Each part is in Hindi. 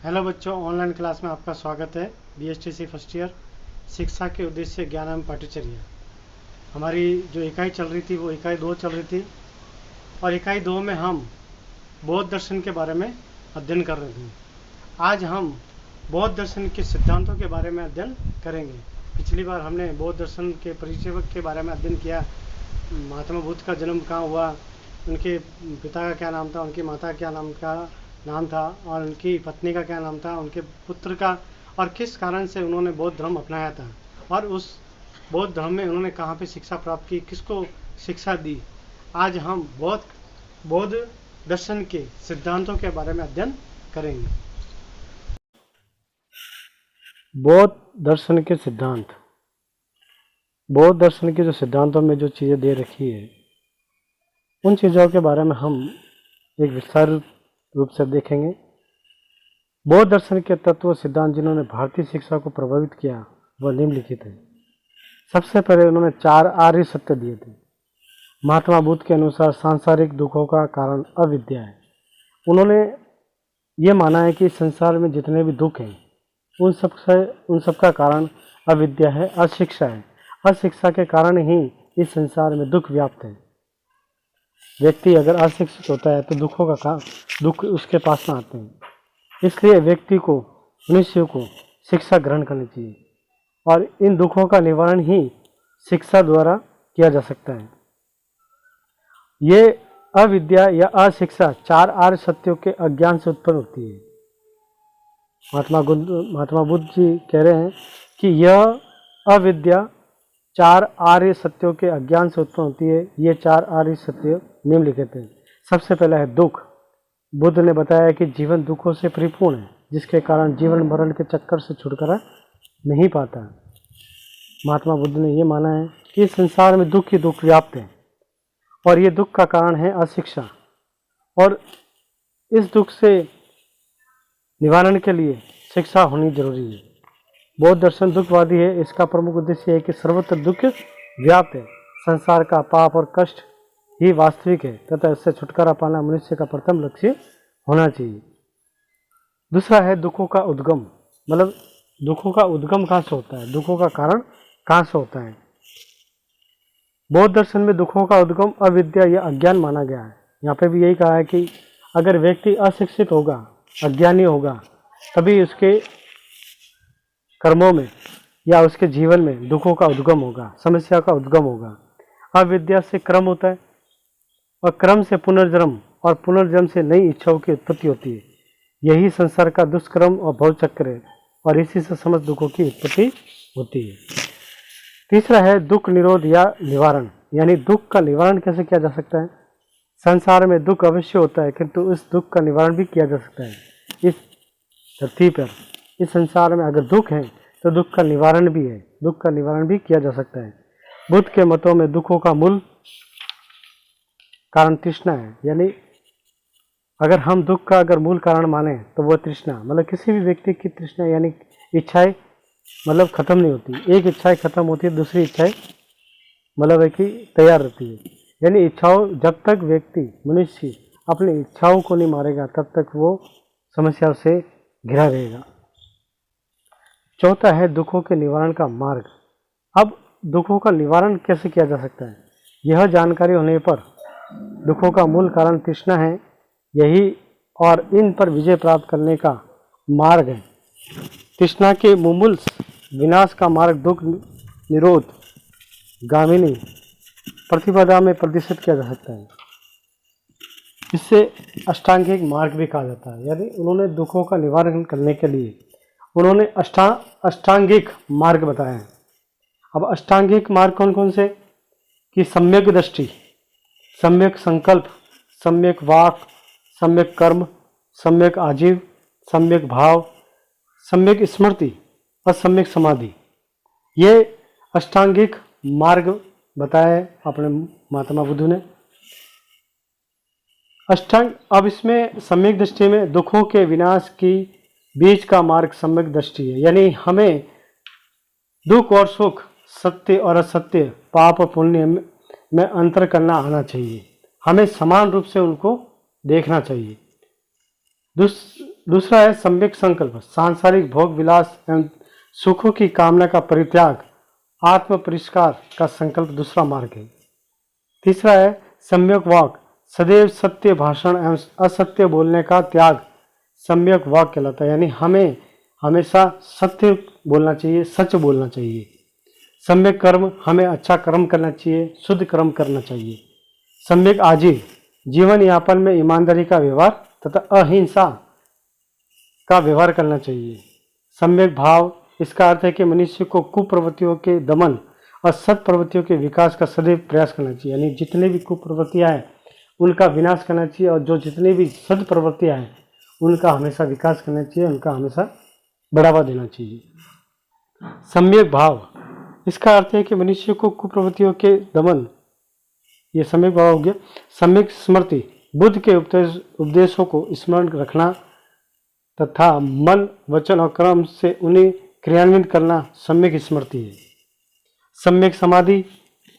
हेलो बच्चों, ऑनलाइन क्लास में आपका स्वागत है। बीएसटीसी फर्स्ट ईयर शिक्षा के उद्देश्य ज्ञान एवं पाठ्यचर्या। हमारी जो इकाई चल रही थी वो इकाई 2 चल रही थी और इकाई 2 में हम बौद्ध दर्शन के बारे में अध्ययन कर रहे थे। आज हम बौद्ध दर्शन के सिद्धांतों के बारे में अध्ययन करेंगे। पिछली बार हमने बौद्ध दर्शन के परिचय के बारे में अध्ययन किया। महात्मा बुद्ध का जन्म कहाँ हुआ, उनके पिता का क्या नाम था, उनकी माता का क्या नाम था और उनकी पत्नी का क्या नाम था, उनके पुत्र का, और किस कारण से उन्होंने बौद्ध धर्म अपनाया था और उस बौद्ध धर्म में उन्होंने कहाँ पे शिक्षा प्राप्त की, किसको शिक्षा दी। आज हम बौद्ध दर्शन के सिद्धांतों के बारे में अध्ययन करेंगे। बौद्ध दर्शन के सिद्धांत। बौद्ध दर्शन के जो सिद्धांतों में जो चीज़ें दे रखी है उन चीज़ों के बारे में हम एक विस्तार रूप से देखेंगे। बौद्ध दर्शन के तत्व सिद्धांत जिन्होंने भारतीय शिक्षा को प्रभावित किया वह निम्नलिखित है। सबसे पहले उन्होंने 4 आर्य सत्य दिए थे। महात्मा बुद्ध के अनुसार सांसारिक दुखों का कारण अविद्या है। उन्होंने ये माना है कि संसार में जितने भी दुख हैं उन सब का कारण अविद्या है, अशिक्षा है। अशिक्षा के कारण ही इस संसार में दुख व्याप्त है। व्यक्ति अगर अशिक्षित होता है तो दुख उसके पास में आते हैं। इसलिए व्यक्ति को, मनुष्य को शिक्षा ग्रहण करनी चाहिए और इन दुखों का निवारण ही शिक्षा द्वारा किया जा सकता है। ये अविद्या या अशिक्षा 4 आर्य सत्यों के अज्ञान से उत्पन्न होती है। महात्मा बुद्ध जी कह रहे हैं कि यह अविद्या 4 आर्य सत्यों के अज्ञान से उत्पन्न होती है। ये 4 आर्य सत्य निम्नलिखित हैं। सबसे पहला है दुख। बुद्ध ने बताया कि जीवन दुखों से परिपूर्ण है, जिसके कारण जीवन मरण के चक्कर से छुटकारा नहीं पाता। महात्मा बुद्ध ने यह माना है कि संसार में दुख ही दुख व्याप्त है और ये दुख का कारण है अशिक्षा, और इस दुख से निवारण के लिए शिक्षा होनी जरूरी है। बौद्ध दर्शन दुखवादी है। इसका प्रमुख उद्देश्य है कि सर्वत्र दुख व्याप्त है। संसार का पाप और कष्ट ही वास्तविक है तथा इससे छुटकारा पाना मनुष्य का प्रथम लक्ष्य होना चाहिए। दूसरा है दुखों का उद्गम। मतलब दुखों का उद्गम कहाँ से होता है, दुखों का कारण कहाँ से होता है। बौद्ध दर्शन में दुखों का उद्गम अविद्या या अज्ञान माना गया है। यहाँ पे भी यही कहा है कि अगर व्यक्ति अशिक्षित होगा, अज्ञानी होगा, तभी उसके कर्मों में या उसके जीवन में दुखों का उद्गम होगा, समस्या का उद्गम होगा। अविद्या से क्रम होता है और क्रम से पुनर्जन्म और पुनर्जन्म से नई इच्छाओं की उत्पत्ति होती है। यही संसार का दुष्कर्म और भव चक्र है और इसी से समस्त दुखों की उत्पत्ति होती है। तीसरा है दुख निरोध या निवारण, यानी दुख का निवारण कैसे किया जा सकता है। संसार में दुख अवश्य होता है, किंतु इस दुख का निवारण भी किया जा सकता है। इस धरती पर, इस संसार में अगर दुख है तो दुख का निवारण भी है, दुख का निवारण भी किया जा सकता है। बुद्ध के मतों में दुखों का मूल कारण तृष्णा है। यानी अगर हम दुख का मूल कारण माने तो वह तृष्णा, मतलब किसी भी व्यक्ति की तृष्णा यानी इच्छाएं मतलब खत्म नहीं होती। एक इच्छाएं खत्म होती है, दूसरी इच्छाएं मतलब है कि तैयार रहती है। यानी इच्छाओं, जब तक व्यक्ति, मनुष्य अपनी इच्छाओं को नहीं मारेगा तब तक वो समस्या से घिरा रहेगा। चौथा है दुखों के निवारण का मार्ग। अब दुखों का निवारण कैसे किया जा सकता है, यह जानकारी होने पर दुखों का मूल कारण तृष्णा है यही, और इन पर विजय प्राप्त करने का मार्ग है। तृष्णा के मुमूल विनाश का मार्ग दुख निरोध गामिनी प्रतिपदा में प्रदर्शित किया जा सकता है। इससे अष्टांगिक मार्ग भी कहा जाता है। यानी उन्होंने दुखों का निवारण करने के लिए उन्होंने अष्टांगिक मार्ग बताया है। अब अष्टांगिक मार्ग कौन कौन से, कि सम्यक दृष्टि, सम्यक संकल्प, सम्यक वाक, सम्यक कर्म, सम्यक आजीव, सम्यक भाव, सम्यक स्मृति और सम्यक समाधि। ये अष्टांगिक मार्ग बताया है अपने महात्मा बुद्ध ने। अब इसमें सम्यक दृष्टि में दुखों के विनाश की बीच का मार्ग सम्यक दृष्टि है। यानी हमें दुख और सुख, सत्य और असत्य, पाप और पुण्य में अंतर करना आना चाहिए। हमें समान रूप से उनको देखना चाहिए। दूसरा है सम्यक संकल्प, सांसारिक भोग विलास एवं सुखों की कामना का परित्याग, आत्म परिष्कार का संकल्प दूसरा मार्ग है। तीसरा है सम्यक वाक, सदैव सत्य भाषण एवं असत्य बोलने का त्याग सम्यक वाक कहलाता है। यानी हमें हमेशा सत्य बोलना चाहिए, सच बोलना चाहिए। सम्यक कर्म, हमें अच्छा कर्म करना चाहिए, शुद्ध कर्म करना चाहिए। सम्यक आजीव, जीवन यापन में ईमानदारी का व्यवहार तथा अहिंसा का व्यवहार करना चाहिए। सम्यक भाव, इसका अर्थ है कि मनुष्य को कुप्रवृत्तियों के दमन और सत प्रवृत्तियों के विकास का सदैव प्रयास करना चाहिए। यानी जितने भी कुप्रवृत्तियां हैं उनका विनाश करना चाहिए, और जो जितनी भी सद प्रवृत्तियां हैं उनका हमेशा विकास करना चाहिए, उनका हमेशा बढ़ावा देना चाहिए। सम्यक भाव, इसका अर्थ है कि मनुष्य को कुप्रवृत्तियों के दमन, ये सम्यक भाव हो गया। सम्यक स्मृति, बुद्ध के उपदेशों को स्मरण रखना तथा मन, वचन और कर्म से उन्हें क्रियान्वित करना सम्यक स्मृति है। सम्यक समाधि,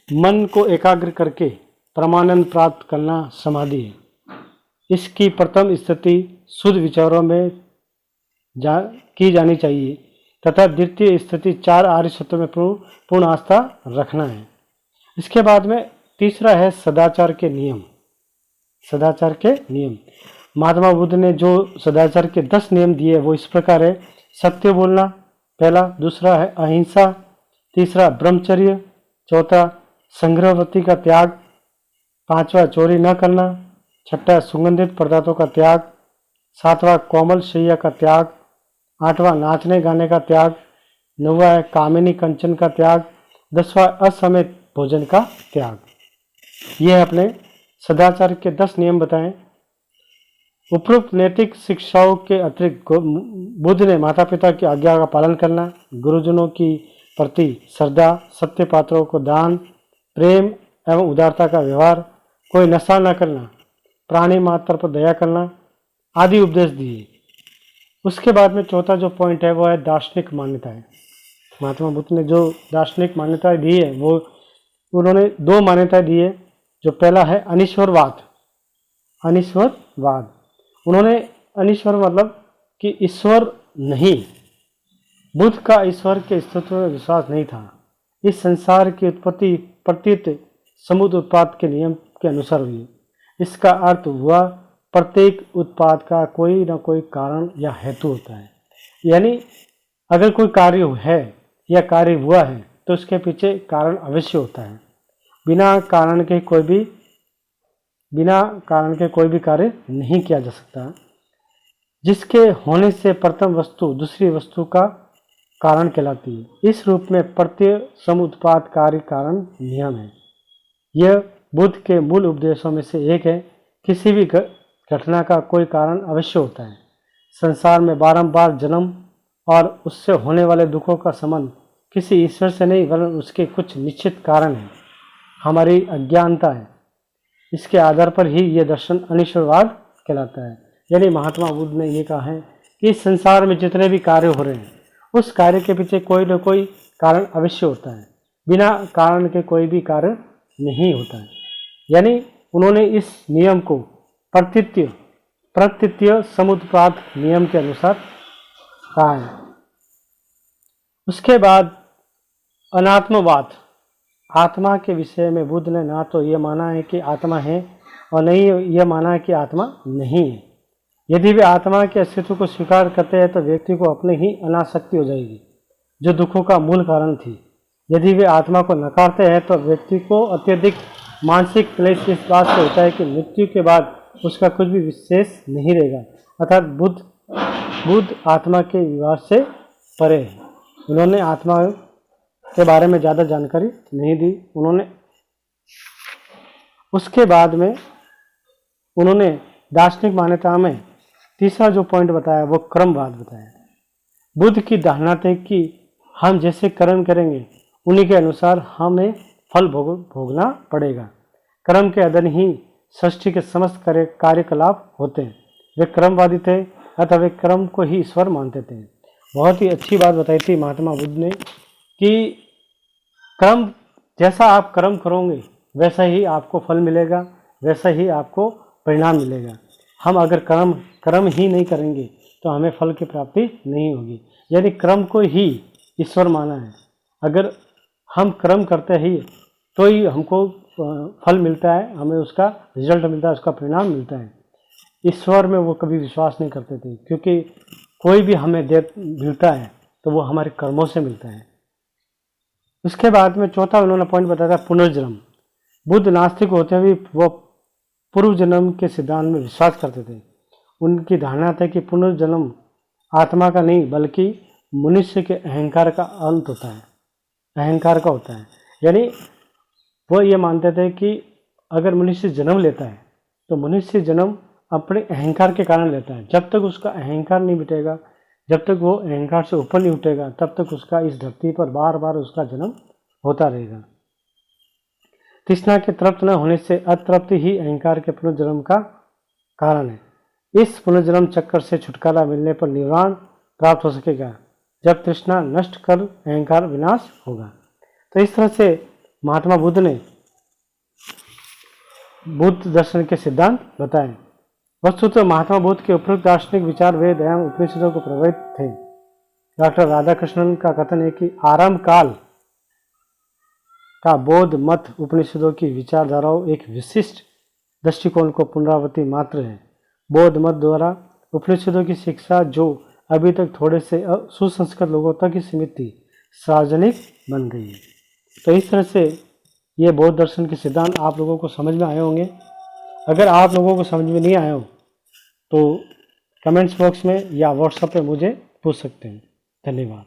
मन को एकाग्र करके परमानंद प्राप्त करना समाधि है। इसकी प्रथम स्थिति शुद्ध विचारों में की जानी चाहिए तथा द्वितीय स्थिति 4 आर्य सत्यों में पूर्ण आस्था रखना है। इसके बाद में तीसरा है सदाचार के नियम। सदाचार के नियम, महात्मा बुद्ध ने जो सदाचार के 10 नियम दिए वो इस प्रकार है। सत्य बोलना पहला, दूसरा है अहिंसा, तीसरा ब्रह्मचर्य, चौथा संग्रहवृत्ति का त्याग, पांचवा चोरी न करना, छठा सुगंधित पदार्थों का त्याग, सातवां कोमल शैया का त्याग, आठवां नाचने गाने का त्याग, नौवां है कामिनी कंचन का त्याग, 10वां असमयित भोजन का त्याग। ये अपने सदाचार के 10 नियम बताएं। उपरोक्त नैतिक शिक्षाओं के अतिरिक्त बुद्ध ने माता पिता की आज्ञा का पालन करना, गुरुजनों की प्रति श्रद्धा, सत्य पात्रों को दान, प्रेम एवं उदारता का व्यवहार, कोई नशा न करना, प्राणी मात्र पर दया करना आदि उपदेश दिए। उसके बाद में चौथा जो पॉइंट है वो है दार्शनिक मान्यताएं। महात्मा बुद्ध ने जो दार्शनिक मान्यताएं दी है वो उन्होंने 2 मान्यताएं दी है। जो पहला है अनीश्वरवाद। अनीश्वरवाद, उन्होंने अनीश्वर मतलब कि ईश्वर नहीं, बुद्ध का ईश्वर के अस्तित्व में विश्वास नहीं था। इस संसार की उत्पत्ति प्रतीत समुद्र उत्पाद के नियम के अनुसार हुई। इसका अर्थ हुआ प्रत्येक उत्पाद का कोई ना कोई कारण या हेतु होता है। यानी अगर कोई कार्य है या कार्य हुआ है तो उसके पीछे कारण अवश्य होता है। बिना कारण के कोई भी कार्य नहीं किया जा सकता। जिसके होने से प्रथम वस्तु दूसरी वस्तु का कारण कहलाती है। इस रूप में प्रत्येक समुत्पाद कार्य कारण नियम है। यह बुद्ध के मूल उपदेशों में से एक है। किसी भी घटना का कोई कारण अवश्य होता है। संसार में बारंबार जन्म और उससे होने वाले दुखों का संबंध किसी ईश्वर से नहीं वरन उसके कुछ निश्चित कारण है। हमारी अज्ञानता है, इसके आधार पर ही यह दर्शन अनीश्वरवाद कहलाता है। यानी महात्मा बुद्ध ने यह कहा है कि इस संसार में जितने भी कार्य हो रहे हैं उस कार्य के पीछे कोई न कोई कारण अवश्य होता है। बिना कारण के कोई भी कार्य नहीं होता है। यानी उन्होंने इस नियम को प्रकृत्य समुत्पाद नियम के अनुसार कहा है। उसके बाद अनात्मवाद। आत्मा के विषय में बुद्ध ने ना तो यह माना है कि आत्मा है और नहीं यह माना है कि आत्मा नहीं है। यदि वे आत्मा के अस्तित्व को स्वीकार करते हैं तो व्यक्ति को अपने ही अनासक्ति हो जाएगी जो दुखों का मूल कारण थी। यदि वे आत्मा को नकारते हैं तो व्यक्ति को अत्यधिक मानसिक क्लेश इस बात से होता है कि मृत्यु के बाद उसका कुछ भी विशेष नहीं रहेगा। अर्थात बुद्ध आत्मा के विवाद से परे है। उन्होंने आत्मा के बारे में ज़्यादा जानकारी नहीं दी। उसके बाद में उन्होंने दार्शनिक मान्यता में तीसरा जो पॉइंट बताया वो क्रमवाद बताया। बुद्ध की धारणा थी कि हम जैसे कर्म करेंगे उन्हीं के अनुसार हमें फल भोगना पड़ेगा। कर्म के अधीन ही सृष्टि के समस्त कार्यकलाप होते हैं। वे क्रमवादी थे अतः वे कर्म को ही ईश्वर मानते थे। बहुत ही अच्छी बात बताई थी महात्मा बुद्ध ने कि कर्म जैसा आप कर्म करोगे वैसा ही आपको फल मिलेगा, वैसा ही आपको परिणाम मिलेगा। हम अगर कर्म ही नहीं करेंगे तो हमें फल की प्राप्ति नहीं होगी। यानी क्रम को ही ईश्वर माना है। अगर हम कर्म करते ही तो ही हमको फल मिलता है, हमें उसका रिजल्ट मिलता है, उसका परिणाम मिलता है। ईश्वर में वो कभी विश्वास नहीं करते थे, क्योंकि कोई भी हमें मिलता है तो वो हमारे कर्मों से मिलता है। उसके बाद में चौथा उन्होंने पॉइंट बताया पुनर्जन्म। बुद्ध नास्तिक होते हुए वो पूर्व जन्म के सिद्धांत में विश्वास करते थे। उनकी धारणा था कि पुनर्जन्म आत्मा का नहीं बल्कि मनुष्य के अहंकार का अंत होता है, अहंकार का होता है। यानी वो ये मानते थे कि अगर मनुष्य जन्म लेता है तो मनुष्य जन्म अपने अहंकार के कारण लेता है। जब तक उसका अहंकार नहीं मिटेगा, जब तक वो अहंकार से ऊपर नहीं उठेगा, तब तक उसका इस धरती पर बार बार उसका जन्म होता रहेगा। तृष्णा के तृप्त न होने से अतृप्ति ही अहंकार के पुनर्जन्म का कारण है। इस पुनर्जन्म चक्कर से छुटकारा मिलने पर निर्वाण प्राप्त हो सकेगा, जब तृष्णा नष्ट कर अहंकार विनाश होगा। तो इस तरह से महात्मा बुद्ध ने बुद्ध दर्शन के सिद्धांत बताए। वस्तुतः महात्मा बुद्ध के उपरोक्त दार्शनिक विचार वेद एवं उपनिषदों को प्रभावित थे। डॉक्टर राधाकृष्णन का कथन है कि आरंभ काल का बौद्ध मत उपनिषदों की विचारधाराओं एक विशिष्ट दृष्टिकोण को पुनरावृत्ति मात्र है। बौद्ध मत द्वारा उपनिषदों की शिक्षा जो अभी तक थोड़े से सुसंस्कृत लोगों तक ही सीमित थी, सार्वजनिक बन गई है। तो इस तरह से ये बौद्ध दर्शन के सिद्धांत आप लोगों को समझ में आए होंगे। अगर आप लोगों को समझ में नहीं आया हो तो कमेंट्स बॉक्स में या व्हाट्सएप पे मुझे पूछ सकते हैं। धन्यवाद।